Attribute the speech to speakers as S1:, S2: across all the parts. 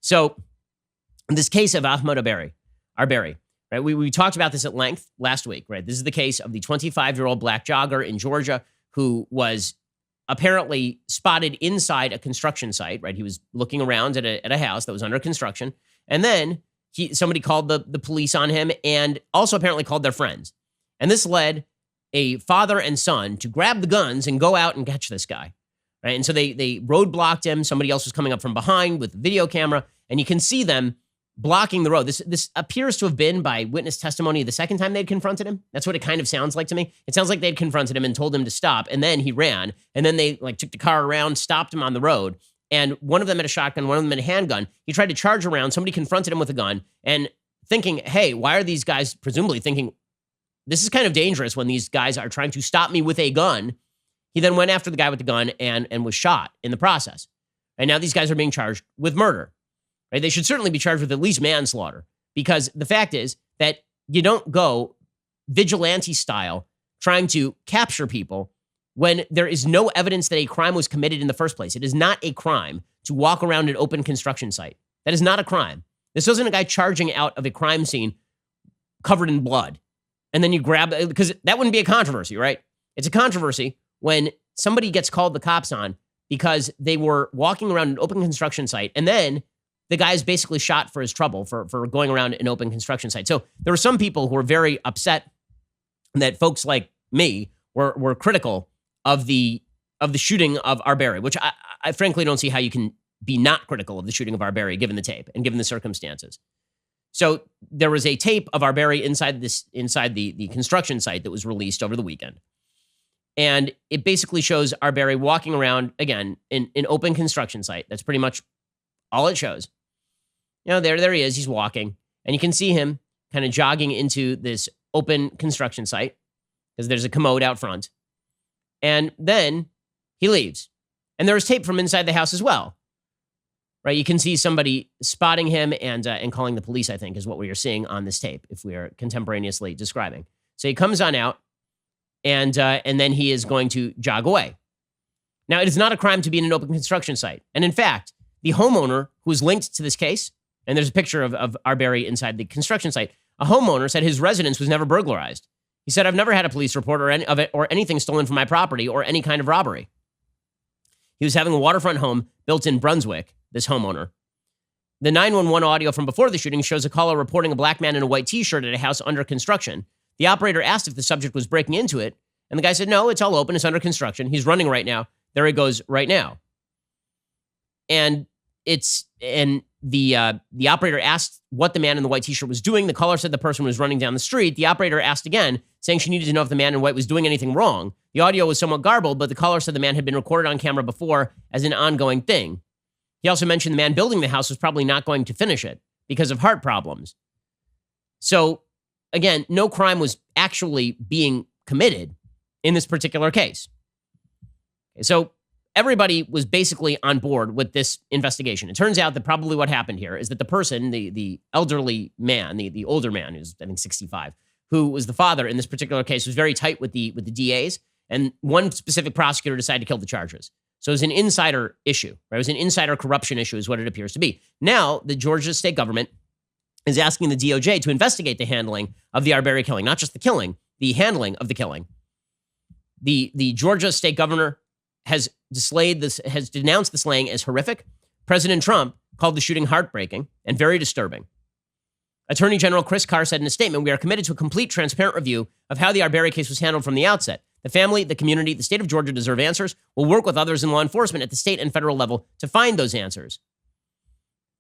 S1: So in this case of Ahmaud Arbery, right? We talked about this at length last week, right? This is the case of the 25-year-old black jogger in Georgia who was apparently spotted inside a construction site, right? He was looking around at a house that was under construction. And then somebody called the police on him and also apparently called their friends. And this led a father and son to grab the guns and go out and catch this guy, right? And so they roadblocked him. Somebody else was coming up from behind with a video camera, and you can see them blocking the road. This appears to have been by witness testimony the second time they'd confronted him. That's what it kind of sounds like to me. It sounds like they'd confronted him and told him to stop, and then he ran, and then they took the car around, stopped him on the road, and one of them had a shotgun, one of them had a handgun. He tried to charge around. Somebody confronted him with a gun, and thinking, hey, why are these guys presumably thinking, this is kind of dangerous when these guys are trying to stop me with a gun. He then went after the guy with the gun and was shot in the process. And now these guys are being charged with murder. Right? They should certainly be charged with at least manslaughter, because the fact is that you don't go vigilante style trying to capture people when there is no evidence that a crime was committed in the first place. It is not a crime to walk around an open construction site. That is not a crime. This wasn't a guy charging out of a crime scene covered in blood. And then you grab, because that wouldn't be a controversy, right? It's a controversy when somebody gets called the cops on because they were walking around an open construction site, and then the guy is basically shot for his trouble for going around an open construction site. So there were some people who were very upset that folks like me were critical of the shooting of Arbery, which I frankly don't see how you can be not critical of the shooting of Arbery given the tape and given the circumstances. So there was a tape of Arbery inside the construction site that was released over the weekend. And it basically shows Arbery walking around, again, in an open construction site. That's pretty much all it shows. You know, there he is. He's walking. And you can see him kind of jogging into this open construction site because there's a commode out front. And then he leaves. And there was tape from inside the house as well. Right? You can see somebody spotting him and calling the police, I think, is what we are seeing on this tape, if we are contemporaneously describing. So he comes on out, and then he is going to jog away. Now, it is not a crime to be in an open construction site. And in fact, the homeowner who is linked to this case, and there's a picture of Arbery inside the construction site, a homeowner said his residence was never burglarized. He said, I've never had a police report or anything stolen from my property or any kind of robbery. He was having a waterfront home built in Brunswick, this homeowner. The 911 audio from before the shooting shows a caller reporting a black man in a white t-shirt at a house under construction. The operator asked if the subject was breaking into it, and the guy said, no, it's all open, it's under construction. He's running right now. There he goes right now. And the operator asked what the man in the white t-shirt was doing. The caller said the person was running down the street. The operator asked again, saying she needed to know if the man in white was doing anything wrong. The audio was somewhat garbled, but the caller said the man had been recorded on camera before as an ongoing thing. He also mentioned the man building the house was probably not going to finish it because of heart problems. So, again, no crime was actually being committed in this particular case. So everybody was basically on board with this investigation. It turns out that probably what happened here is that the person, the elderly man, the older man, who's I think 65, who was the father in this particular case, was very tight with the DAs, and one specific prosecutor decided to kill the charges. So it was an insider issue, right? It was an insider corruption issue is what it appears to be. Now, the Georgia state government is asking the DOJ to investigate the handling of the Arbery killing, not just the killing, the handling of the killing. The Georgia state governor has denounced the slaying as horrific. President Trump called the shooting heartbreaking and very disturbing. Attorney General Chris Carr said in a statement, we are committed to a complete, transparent review of how the Arbery case was handled from the outset. The family, the community, the state of Georgia deserve answers. We'll work with others in law enforcement at the state and federal level to find those answers.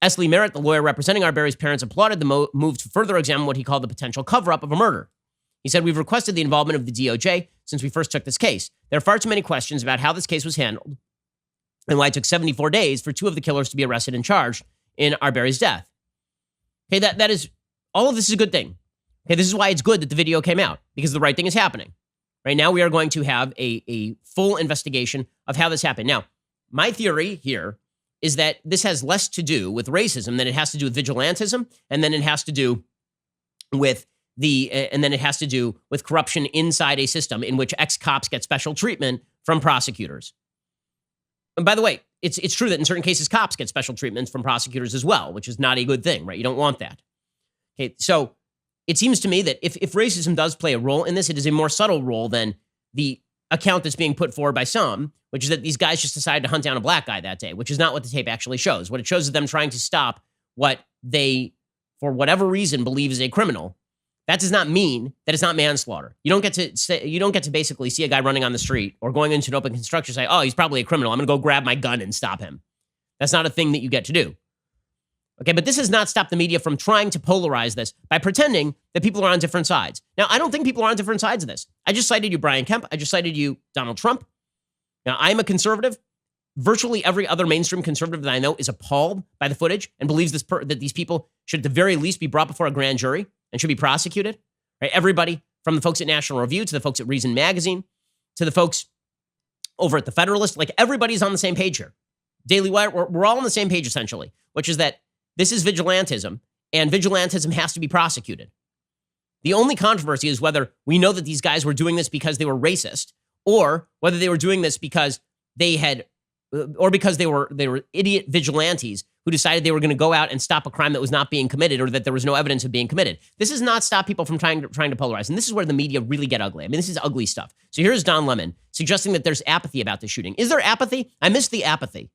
S1: S. Lee Merritt, the lawyer representing Arbery's parents, applauded the move to further examine what he called the potential cover-up of a murder. He said, we've requested the involvement of the DOJ since we first took this case. There are far too many questions about how this case was handled and why it took 74 days for two of the killers to be arrested and charged in Arbery's death. Okay, that is, all of this is a good thing. Okay, this is why it's good that the video came out, because the right thing is happening. Right now, we are going to have a full investigation of how this happened. Now, my theory here is that this has less to do with racism than it has to do with vigilantism, and then it has to do with corruption inside a system in which ex-cops get special treatment from prosecutors. And by the way, it's true that in certain cases, cops get special treatments from prosecutors as well, which is not a good thing, right? You don't want that. Okay, so it seems to me that if racism does play a role in this, it is a more subtle role than the account that's being put forward by some, which is that these guys just decided to hunt down a black guy that day, which is not what the tape actually shows. What it shows is them trying to stop what they, for whatever reason, believe is a criminal. That does not mean that it's not manslaughter. You don't get to basically see a guy running on the street or going into an open construction site. Oh, he's probably a criminal. I'm going to go grab my gun and stop him. That's not a thing that you get to do. Okay, but this has not stopped the media from trying to polarize this by pretending that people are on different sides. Now, I don't think people are on different sides of this. I just cited you Brian Kemp. I just cited you Donald Trump. Now, I'm a conservative. Virtually every other mainstream conservative that I know is appalled by the footage and believes that these people should at the very least be brought before a grand jury and should be prosecuted. Right? Everybody from the folks at National Review to the folks at Reason Magazine to the folks over at The Federalist, like everybody's on the same page here. Daily Wire, we're all on the same page essentially, which is that this is vigilantism, and vigilantism has to be prosecuted. The only controversy is whether we know that these guys were doing this because they were racist, or whether they were doing this because they were idiot vigilantes who decided they were going to go out and stop a crime that was not being committed, or that there was no evidence of being committed. This has not stopped people from trying to polarize, and this is where the media really get ugly. I mean, this is ugly stuff. So here's Don Lemon suggesting that there's apathy about this shooting. Is there apathy? I missed the apathy.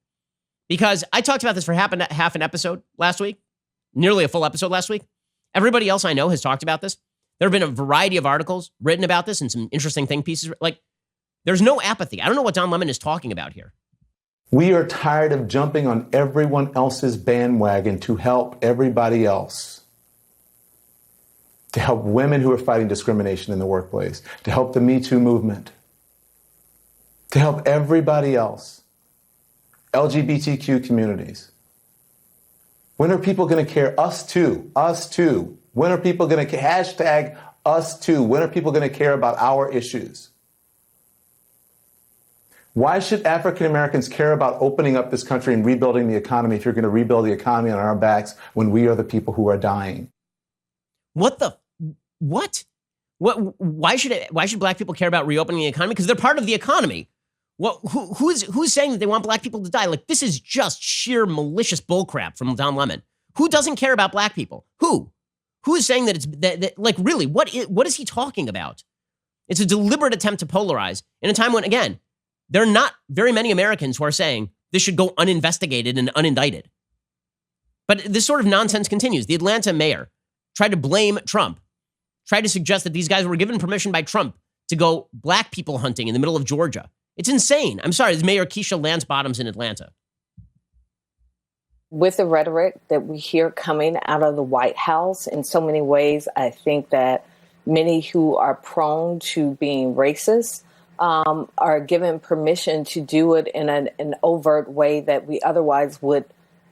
S1: Because I talked about this for half an episode last week, nearly a full episode last week. Everybody else I know has talked about this. There have been a variety of articles written about this and some interesting think pieces. Like, there's no apathy. I don't know what Don Lemon is talking about here.
S2: We are tired of jumping on everyone else's bandwagon to help everybody else. To help women who are fighting discrimination in the workplace. To help the Me Too movement. To help everybody else. LGBTQ communities. When are people going to care? Us too. Us too. When are people going to hashtag us too? When are people going to care about our issues? Why should African Americans care about opening up this country and rebuilding the economy if you're going to rebuild the economy on our backs when we are the people who are dying?
S1: What? Why should black people care about reopening the economy? Because they're part of the economy. Who's saying that they want black people to die? Like, this is just sheer malicious bullcrap from Don Lemon. Who doesn't care about black people? Who is saying that it's that like, really, what is he talking about? It's a deliberate attempt to polarize in a time when, again, there are not very many Americans who are saying this should go uninvestigated and unindicted. But this sort of nonsense continues. The Atlanta mayor tried to blame Trump, tried to suggest that these guys were given permission by Trump to go black people hunting in the middle of Georgia. It's insane. I'm sorry, this Mayor Keisha Lance Bottoms in Atlanta.
S3: With the rhetoric that we hear coming out of the White House, in so many ways, I think that many who are prone to being racist are given permission to do it in an overt way that we otherwise would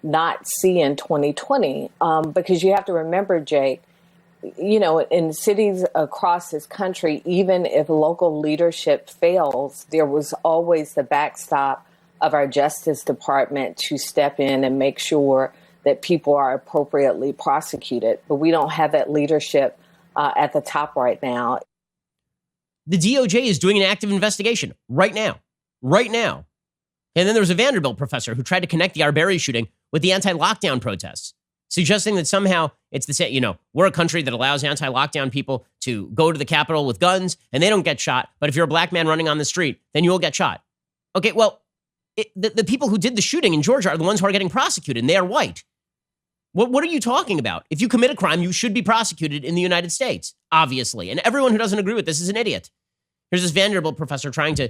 S3: not see in 2020. Because you have to remember, Jake, you know, in cities across this country, even if local leadership fails, there was always the backstop of our Justice Department to step in and make sure that people are appropriately prosecuted. But we don't have that leadership at the top right now.
S1: The DOJ is doing an active investigation right now. And then there was a Vanderbilt professor who tried to connect the Arbery shooting with the anti-lockdown protests, suggesting that somehow it's the same, you know, we're a country that allows anti-lockdown people to go to the Capitol with guns and they don't get shot. But if you're a black man running on the street, then you will get shot. Okay, well, the people who did the shooting in Georgia are the ones who are getting prosecuted, and they are white. What are you talking about? If you commit a crime, you should be prosecuted in the United States, obviously. And everyone who doesn't agree with this is an idiot. Here's this Vanderbilt professor trying to,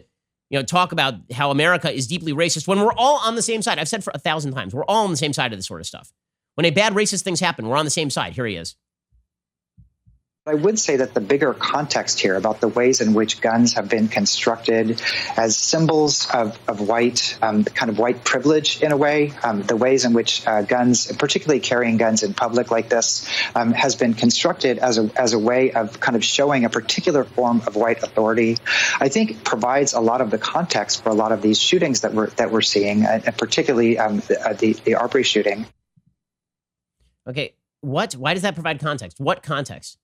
S1: you know, talk about how America is deeply racist when we're all on the same side. I've said for 1,000 times, we're all on the same side of this sort of stuff. When a bad racist things happen, we're on the same side. Here he is.
S4: I would say that the bigger context here about the ways in which guns have been constructed as symbols of white, kind of white privilege in a way, the ways in which guns, particularly carrying guns in public like this, has been constructed as a way of kind of showing a particular form of white authority, I think provides a lot of the context for a lot of these shootings that we're seeing, and particularly the Arbery shooting.
S1: Okay, what? Why does that provide context? What context?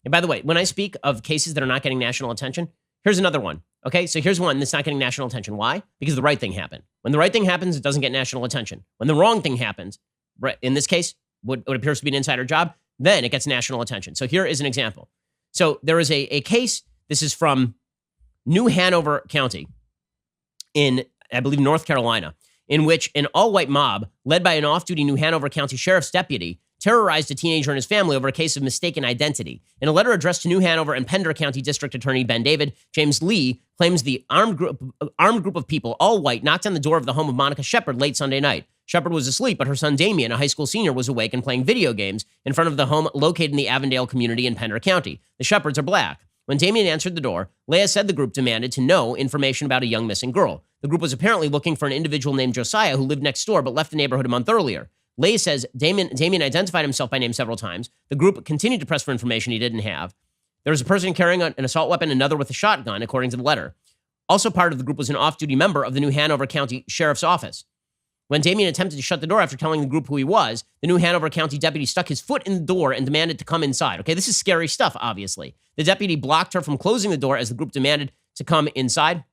S1: And by the way, when I speak of cases that are not getting national attention, Here's another one. Okay, so here's one that's not getting national attention. Why? Because the right thing happened. When the right thing happens, it doesn't get national attention. When the wrong thing happens, in this case, what appears to be an insider job, then it gets national attention. So here is an example. So there is a case, this is from New Hanover County in, I believe, North Carolina, in which an all-white mob led by an off-duty New Hanover County Sheriff's deputy terrorized a teenager and his family over a case of mistaken identity. In a letter addressed to New Hanover and Pender County District Attorney Ben David, James Lee claims the armed group of people, all white, knocked on the door of the home of Monica Shepard late Sunday night. Shepard was asleep, but her son Damien, a high school senior, was awake and playing video games in front of the home located in the Avondale community in Pender County. The Shepards are black. When Damien answered the door, Leah said the group demanded to know information about a young missing girl. The group was apparently looking for an individual named Josiah who lived next door but left the neighborhood a month earlier. Leah says Damien identified himself by name several times. The group continued to press for information he didn't have. There was a person carrying an assault weapon, another with a shotgun, according to the letter. Also part of the group was an off-duty member of the New Hanover County Sheriff's Office. When Damien attempted to shut the door after telling the group who he was, the New Hanover County deputy stuck his foot in the door and demanded to come inside. Okay, this is scary stuff, obviously. The deputy blocked her from closing the door as the group demanded to come inside.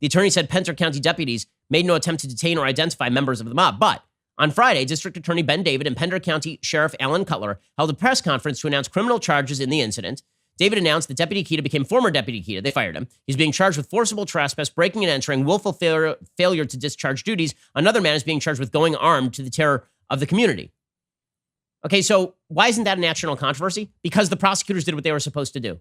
S1: The attorney said Pender County deputies made no attempt to detain or identify members of the mob, but on Friday, District Attorney Ben David and Pender County Sheriff Alan Cutler held a press conference to announce criminal charges in the incident. David announced that Deputy Keita became former Deputy Keita. They fired him. He's being charged with forcible trespass, breaking and entering, willful failure to discharge duties. Another man is being charged with going armed to the terror of the community. Okay, so why isn't that a national controversy? Because the prosecutors did what they were supposed to do.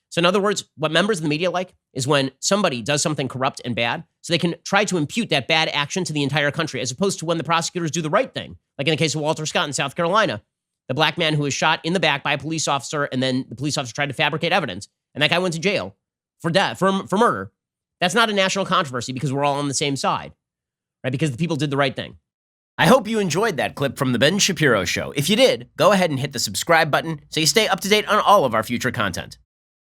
S1: So in other words, what members of the media like is when somebody does something corrupt and bad, so they can try to impute that bad action to the entire country, as opposed to when the prosecutors do the right thing. Like in the case of Walter Scott in South Carolina, the black man who was shot in the back by a police officer, and then the police officer tried to fabricate evidence, and that guy went to jail for death, for murder. That's not a national controversy because we're all on the same side, right? Because the people did the right thing. I hope you enjoyed that clip from The Ben Shapiro Show. If you did, go ahead and hit the subscribe button so you stay up to date on all of our future content.